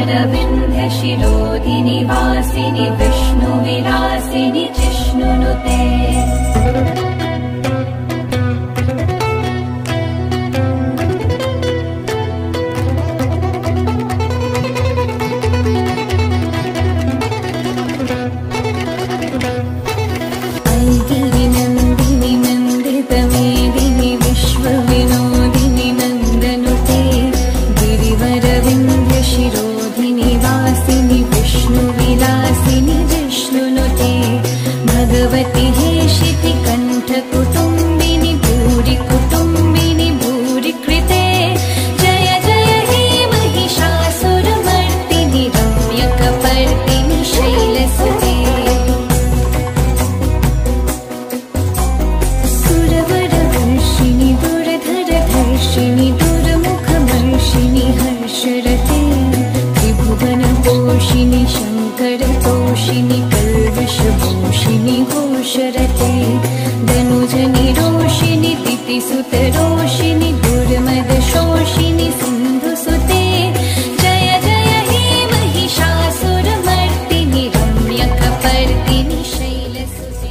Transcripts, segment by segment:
गिरिवरविन्ध्यशिरोधिनि वासिनि विष्णुविलासिनि जिष्णुनुते। ऐगिरिनन्दिनि नन्दितमेदिनि विश्वविनोदिनि नन्दनुते। गिरिवरविन्ध्यशिरोधिनि वासिनि विष्णुविलासिनि जिष्णुनुते। भगवति हेशिति कण्ठकुटुम्बिनि भूरि कुटुम्बिनि भूरि कृते। जय जय हे महिषासुरमर्दिनि रम्यकपर्दिनि शैलसुते। सुरवरवर्षिणि दुर्धरधर्षिणि दुर्मुखमर्षिणि हर्षरते। त्रिभुवनपोषिणि शङ्करतोषिणि कल्विषभूषिणि घोषरते। धनुजनिरोषिणि दितिसुतरोषिणि दुर्मदशोषिणि सिन्धुसुते। जय जय हे महिषासुरमर्दिनि रम्यकपर्दिनि शैलसुते।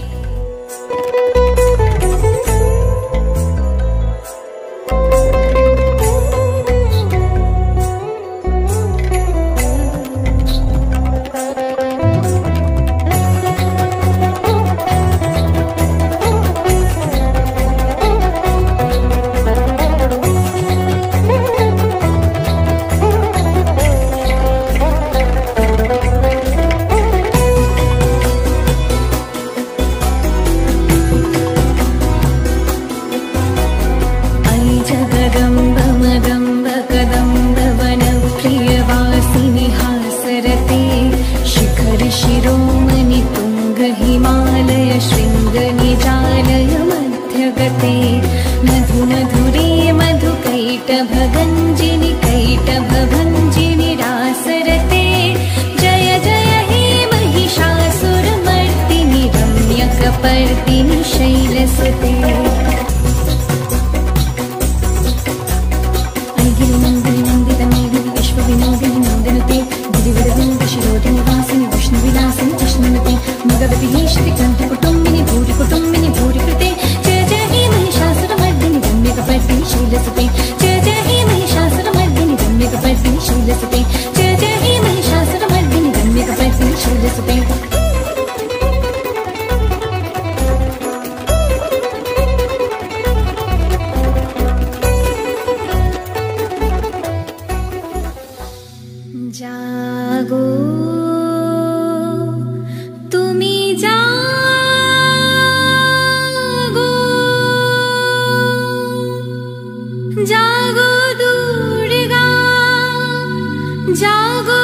जगदम्ब मदम्ब कदम्ब वनप्रियवासिनि हासरते। शिखर शिरोमणि तुङ्ग हिमालय शृङ्ग निजालय मध्यगते। मधु मधुरे मधुकैटभगञ्जिनि कैटभभञ्जिनि रासरते। जय जय हे महिषासुरमर्दिनि रम्यकपर्दिनि शैलसुते। गिरिनन्दिनि नन्दितमेदिनि विश्वविनोदिनि नन्दनुते। गिरिवरविन्ध्यशिरोधिनि वासिनि विष्णुविलासिनि जिष्णुनुते। भगवति हेशिति कण्ठकुटुम्बिनि भूरि कुटुम्बिनि भूरि कृते। जय जय हे महिषासुरमर्दिनि रम्यकपर्दिनि शैलसुते। जय जय हे महिषासुरमर्दिनि रम्यकपर्दिनि शैलसुते। जय जय हे महिषासुरमर्दिनि रम्यकपर्दिनि शैलसुते। जागो तुमी जागो, जागो दुर्गा जागो।